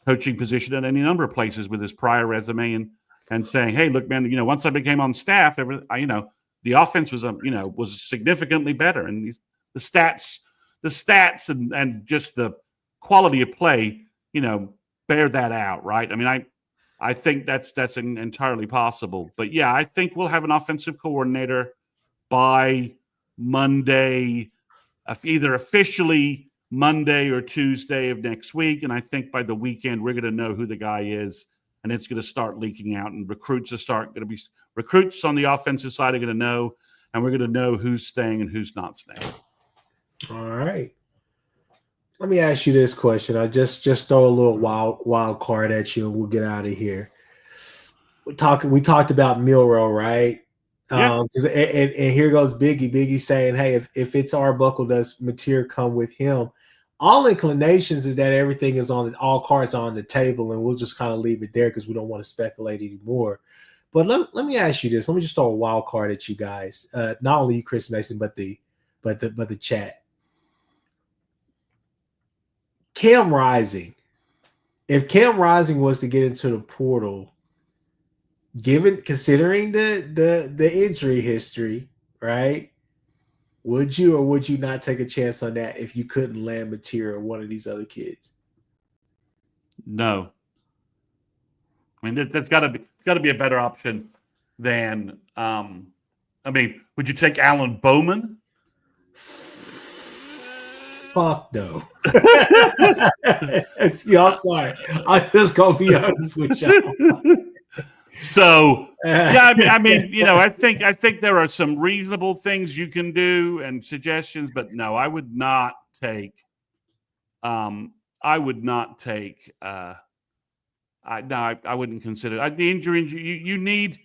[SPEAKER 3] coaching position at any number of places with his prior resume and saying, hey, look, man, once I became on staff, the offense was significantly better, and the stats and just the quality of play, bear that out, right? I mean, I think that's entirely possible. But yeah, I think we'll have an offensive coordinator by Monday, either officially Monday or Tuesday of next week. And I think by the weekend, we're going to know who the guy is, and it's going to start leaking out, and recruits on the offensive side are going to know, and we're going to know who's staying and who's not staying.
[SPEAKER 2] All right. Let me ask you this question. I just throw a little wild card at you, and we'll get out of here. We talked about Milrow, right?
[SPEAKER 3] Yeah.
[SPEAKER 2] And here goes Biggie. Biggie saying, "Hey, if it's Arbuckle, does Mateer come with him?" All inclinations is that everything is all cards are on the table, and we'll just kind of leave it there because we don't want to speculate anymore. But let me ask you this. Let me just throw a wild card at you guys. Not only you, Chris Mason, but the chat. Cam Rising. If Cam Rising was to get into the portal, considering the injury history, right? Would you or would you not take a chance on that if you couldn't land Mateer or one of these other kids?
[SPEAKER 3] No. I mean, that's got to be a better option than. I mean, would you take Alan Bowman?
[SPEAKER 2] Fuck no. Y'all sorry. I'm just gonna be honest with y'all.
[SPEAKER 3] So yeah, I mean, you know, I think there are some reasonable things you can do and suggestions, but no, I would not take. I wouldn't consider the injury. You need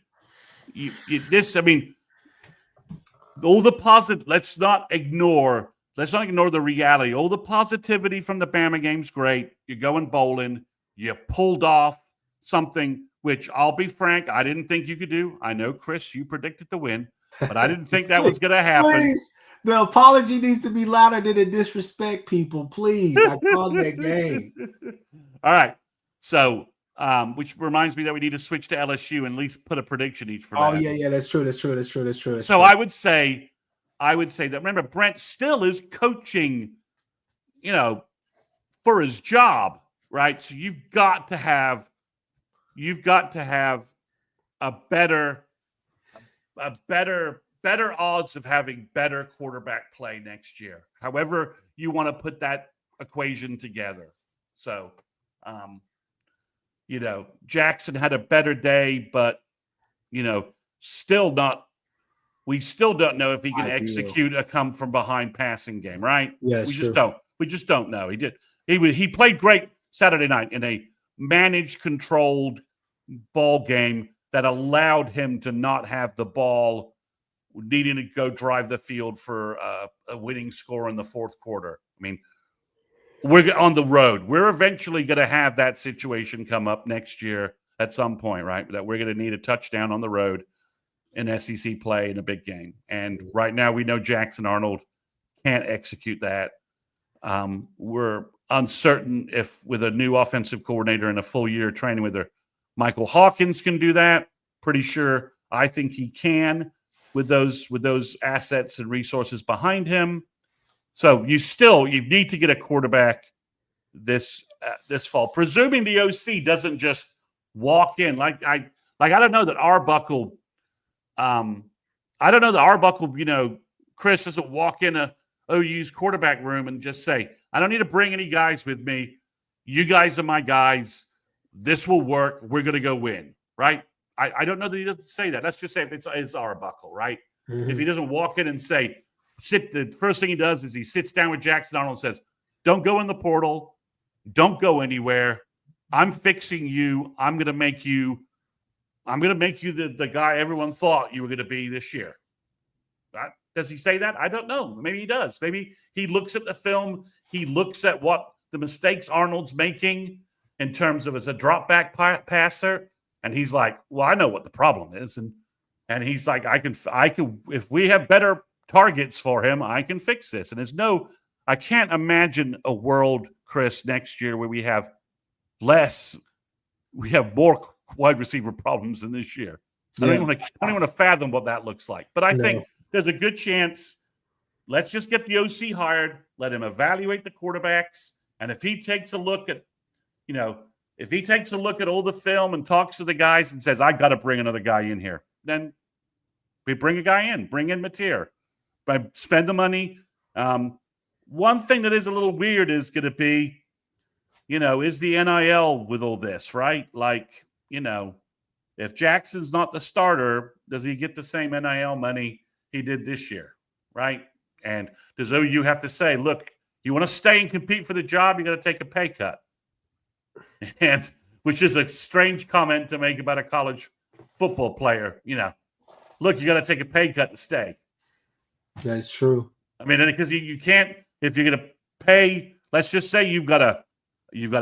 [SPEAKER 3] this. I mean, all the positive. Let's not ignore the reality. All the positivity from the Bama game's great. You're going bowling. You pulled off something, which I'll be frank, I didn't think you could do. I know, Chris, you predicted the win, but I didn't think that was going to happen.
[SPEAKER 2] Please, the apology needs to be louder than the disrespect, people. Please, I called that game.
[SPEAKER 3] All right. So, which reminds me that we need to switch to LSU and at least put a prediction each for that.
[SPEAKER 2] Oh, yeah, that's true.
[SPEAKER 3] So I would say that, remember, Brent still is coaching, you know, for his job, right? So you've got to have a better odds of having better quarterback play next year. However you want to put that equation together. So, you know, Jackson had a better day, but, you know, we still don't know if he can execute a come from behind passing game, right?
[SPEAKER 2] Yeah,
[SPEAKER 3] we just don't know. He played great Saturday night in a managed, controlled ball game that allowed him to not have the ball needing to go drive the field for a winning score in the fourth quarter. I mean, we're on the road. We're eventually going to have that situation come up next year at some point, right? That we're going to need a touchdown on the road in SEC play in a big game. And right now we know Jackson Arnold can't execute that. We're uncertain if with a new offensive coordinator and a full year training with her, Michael Hawkins can do that. Pretty sure. I think he can with those assets and resources behind him. So you need to get a quarterback this fall, presuming the OC doesn't just walk in. I don't know that Arbuckle. I don't know that Arbuckle. You know, Chris doesn't walk in a OU's quarterback room and just say, "I don't need to bring any guys with me. You guys are my guys. This will work. We're going to go win." Right? I don't know that he doesn't say that. Let's just say if it's Arbuckle, right? Mm-hmm. If he doesn't walk in and say, the first thing he does is he sits down with Jackson Arnold and says, "Don't go in the portal. Don't go anywhere. I'm fixing you. I'm going to make you the guy everyone thought you were going to be this year." Right? Does he say that? I don't know. Maybe he does. Maybe he looks at the film. He looks at what the mistakes Arnold's making in terms of as a drop back passer. And he's like, "Well, I know what the problem is." And he's like, I can, if we have better targets for him, I can fix this. And I can't imagine a world, Chris, next year where we have more wide receiver problems than this year. Yeah. I don't even want to fathom what that looks like. But I think there's a good chance. Let's just get the OC hired. Let him evaluate the quarterbacks. And if he takes a look at, all the film and talks to the guys and says, "I got to bring another guy in here," then we bring a guy in. Bring in Mateer. Spend the money. One thing that is a little weird is going to be, is the NIL with all this, right? Like, if Jackson's not the starter, does he get the same NIL money he did this year, right? And does OU have to say, "Look, you want to stay and compete for the job, you got to take a pay cut. And which is a strange comment to make about a college football player. Look, you got to take a pay cut to stay.
[SPEAKER 2] That's true.
[SPEAKER 3] I mean, because you can't, if you're going to pay, let's just say you've got a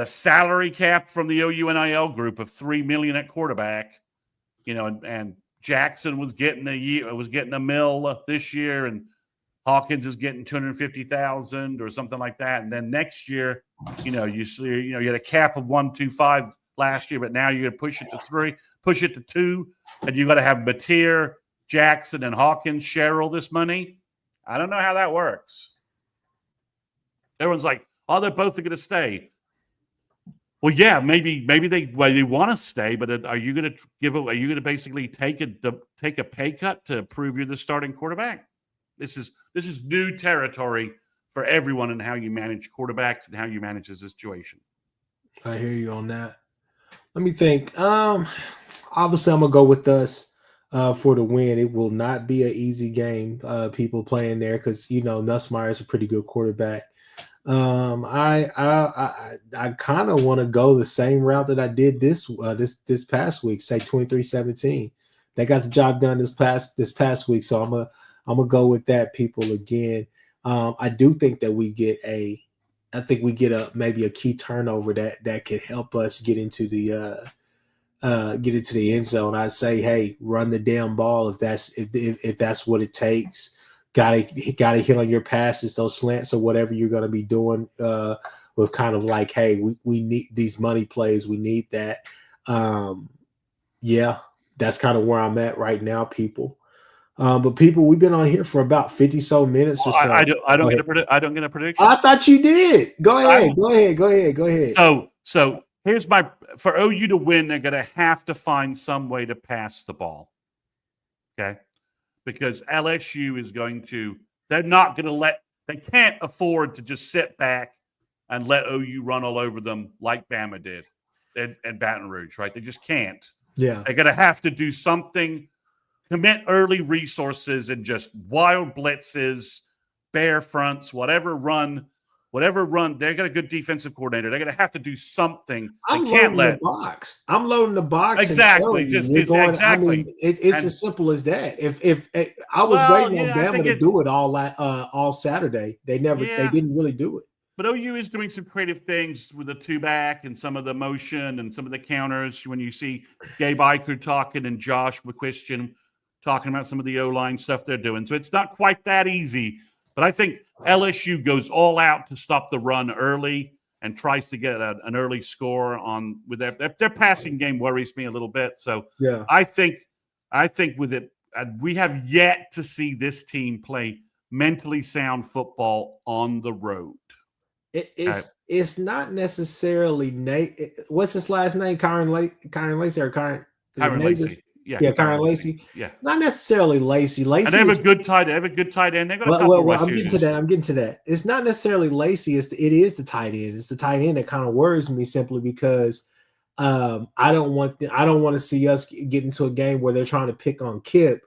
[SPEAKER 3] salary cap from the OU NIL group of $3 million at quarterback, and Jackson was getting a mill this year, and Hawkins is getting $250,000 or something like that. And then next year, you had a cap of 125 last year, but now you're going to push it to 3, push it to 2, and you got to have Mateer, Jackson, and Hawkins share all this money. I don't know how that works. Everyone's like, "Oh, they're both going to stay." Well, yeah, maybe they want to stay, but are you going to basically take a pay cut to prove you're the starting quarterback? This is new territory for everyone in how you manage quarterbacks and how you manage the situation.
[SPEAKER 2] I hear you on that. Let me think. Obviously, I'm gonna go with us for the win. It will not be an easy game. People playing there because Nussmeier is a pretty good quarterback. I kind of want to go the same route that I did this past week. Say 23-17. They got the job done this past week, so I'm gonna go with that. People again. I do think that we get maybe a key turnover that could help us get into the end zone. I'd say, hey, run the damn ball if that's what it takes. Gotta hit on your passes, those slants or whatever you're gonna be doing. With kind of like, hey, we need these money plays. We need that. Yeah, that's kind of where I'm at right now, people. But people, we've been on here for about 50 so minutes or so.
[SPEAKER 3] I don't get a prediction.
[SPEAKER 2] I thought you did. Go ahead.
[SPEAKER 3] So here's for OU to win, they're going to have to find some way to pass the ball. Okay, because LSU is they're not going to they can't afford to just sit back and let OU run all over them like Bama did at Baton Rouge, right? They just can't.
[SPEAKER 2] Yeah,
[SPEAKER 3] they're going to have to do something. Commit early resources and just wild blitzes, bear fronts, whatever run. They got a good defensive coordinator. They're going to have to do something.
[SPEAKER 2] I'm loading the box.
[SPEAKER 3] Exactly. Exactly.
[SPEAKER 2] It's as simple as that. If I was waiting on Bama to do it all Saturday, they didn't really do it.
[SPEAKER 3] But OU is doing some creative things with the 2-back and some of the motion and some of the counters. When you see Gabe Eichert talking and Josh McQuistion talking about some of the O-line stuff they're doing. So it's not quite that easy. But I think LSU goes all out to stop the run early and tries to get an early score on with their passing game worries me a little bit. So yeah, I think with it, we have yet to see this team play mentally sound football on the road.
[SPEAKER 2] It's not necessarily Nate. What's his last name? Kyron Lacey or Kyron
[SPEAKER 3] Lacey. Yeah,
[SPEAKER 2] Kyron Lacey.
[SPEAKER 3] Yeah,
[SPEAKER 2] not necessarily Lacey.
[SPEAKER 3] And they have a good tight end. They got a couple
[SPEAKER 2] I'm getting to that. It's not necessarily Lacey. It is the tight end. It's the tight end that kind of worries me simply because I don't want to see us get into a game where they're trying to pick on Kip,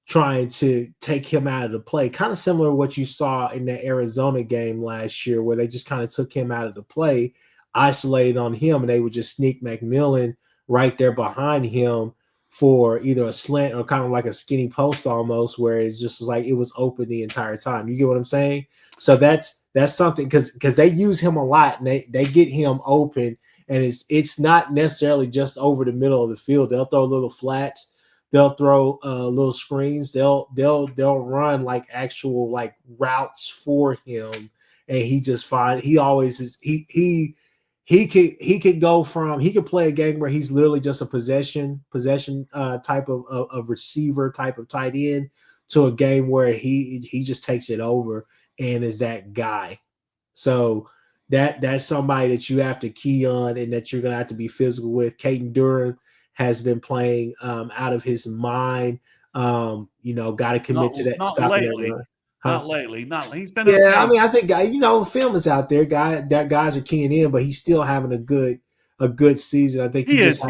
[SPEAKER 2] trying to take him out of the play. Kind of similar to what you saw in that Arizona game last year, where they just kind of took him out of the play, isolated on him, and they would just sneak McMillan right there behind him for either a slant or kind of like a skinny post almost, where it's just like it was open the entire time. You get what I'm saying? So that's something because they use him a lot and they get him open, and it's not necessarily just over the middle of the field. They'll throw little flats, they'll throw little screens, they'll run like actual like routes for him, and he always is he could go from he could play a game where he's literally just a possession type of receiver type of tight end to a game where he just takes it over and is that guy. So that's somebody that you have to key on and that you're gonna have to be physical with. Caden Durham has been playing out of his mind. Got to commit to that.
[SPEAKER 3] Not lately. Not lately. He's been
[SPEAKER 2] okay. I mean, I think film is out there. Guys are keying in, but he's still having a good season. I think
[SPEAKER 3] he is.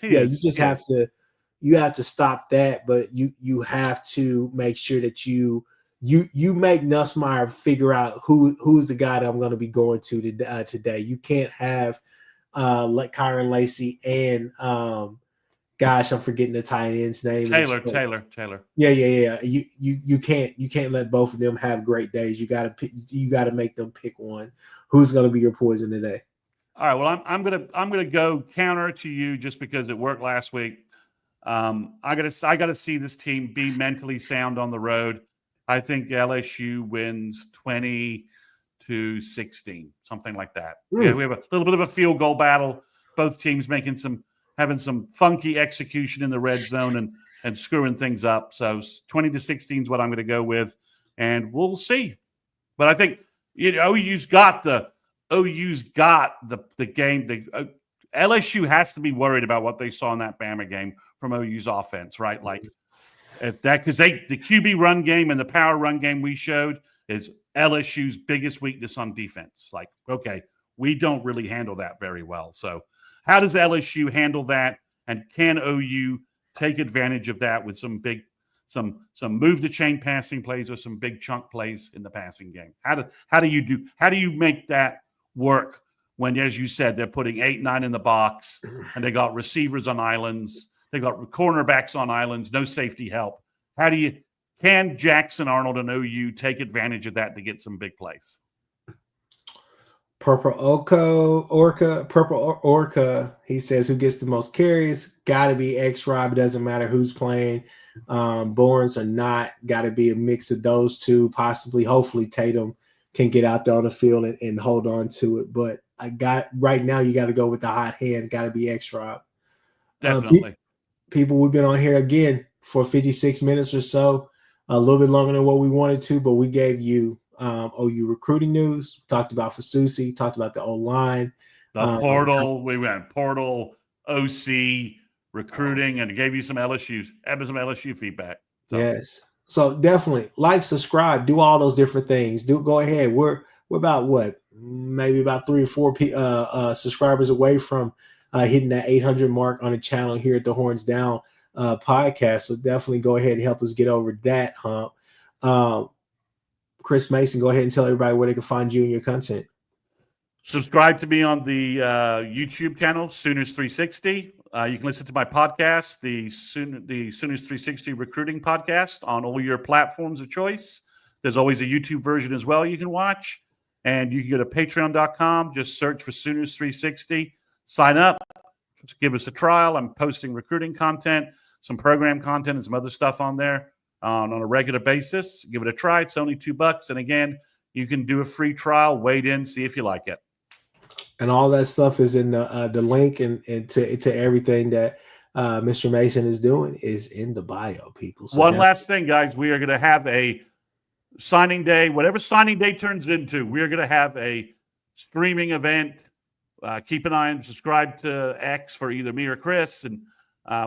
[SPEAKER 2] You just have to stop that, but you have to make sure that you you make Nussmeier figure out who's the guy that I'm going to be going to today. You can't have like Kyron Lacey and gosh, I'm forgetting the tight end's name.
[SPEAKER 3] Taylor.
[SPEAKER 2] Yeah. You can't let both of them have great days. You gotta make them pick one. Who's going to be your poison today?
[SPEAKER 3] All right. Well, I'm gonna go counter to you just because it worked last week. I gotta see this team be mentally sound on the road. I think LSU wins 20-16, something like that. Yeah, we have a little bit of a field goal battle. Both teams having some funky execution in the red zone and screwing things up. So 20-16 is what I'm going to go with, and we'll see. But I think OU's got the game. LSU has to be worried about what they saw in that Bama game from OU's offense, right? Like because the QB run game and the power run game we showed is LSU's biggest weakness on defense. Like, okay, we don't really handle that very well. So how does LSU handle that? And can OU take advantage of that with some move the chain passing plays or some big chunk plays in the passing game? How do you make that work when, as you said, they're putting 8-9 in the box and they got receivers on islands, they got cornerbacks on islands, no safety help? Can Jackson Arnold and OU take advantage of that to get some big plays?
[SPEAKER 2] Purple Orca. He says, who gets the most carries? Got to be X-Rob. Doesn't matter who's playing. Borns or not. Got to be a mix of those two. Possibly, hopefully, Tatum can get out there on the field and hold on to it. But right now, you got to go with the hot hand. Got to be X-Rob.
[SPEAKER 3] Definitely.
[SPEAKER 2] People, we've been on here again for 56 minutes or so. A little bit longer than what we wanted to, but we gave you OU recruiting news. Talked about Fasusi, talked about the O-line.
[SPEAKER 3] The portal. We went portal, OC, recruiting, and gave you some LSU feedback. So.
[SPEAKER 2] Yes. So definitely like, subscribe, do all those different things. Go ahead. We're about maybe about 3 or 4 subscribers away from hitting that 800 mark on the channel here at the Horns Down podcast. So definitely go ahead and help us get over that hump. Chris Mason, go ahead and tell everybody where they can find you and your content.
[SPEAKER 3] Subscribe to me on the YouTube channel, Sooners 360. You can listen to my podcast, the Sooners 360 Recruiting Podcast, on all your platforms of choice. There's always a YouTube version as well you can watch. And you can go to patreon.com, just search for Sooners 360. Sign up, just give us a trial. I'm posting recruiting content, some program content, and some other stuff on there on a regular basis. Give it a try. It's only $2. And again, you can do a free trial, wait in, see if you like it.
[SPEAKER 2] And all that stuff is in the link and to everything that Mr. Mason is doing is in the bio, people. So
[SPEAKER 3] one last thing, guys. We are going to have a signing day, whatever signing day turns into. We are going to have a streaming event. Keep an eye and subscribe to X for either me or Chris. And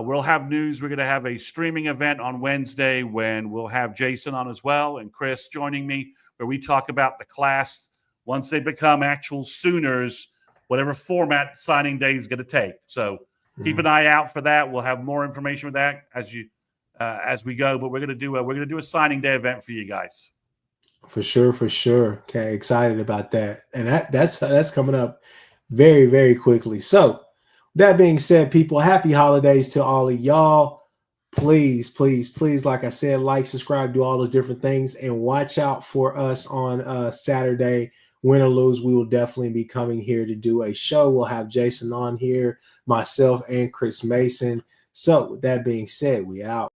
[SPEAKER 3] we'll have news. We're going to have a streaming event on Wednesday when we'll have Jason on as well and Chris joining me, where we talk about the class once they become actual Sooners, whatever format signing day is going to take. So keep an eye out for that. We'll have more information with that as we go. But we're going to do a signing day event for you guys.
[SPEAKER 2] For sure. Okay, excited about that, and that's coming up very, very quickly. So that being said, people, happy holidays to all of y'all. Please, like I said, like, subscribe, do all those different things, and watch out for us on Saturday. Win or lose, we will definitely be coming here to do a show. We'll have Jason on here, myself, and Chris Mason. So with that being said, we out.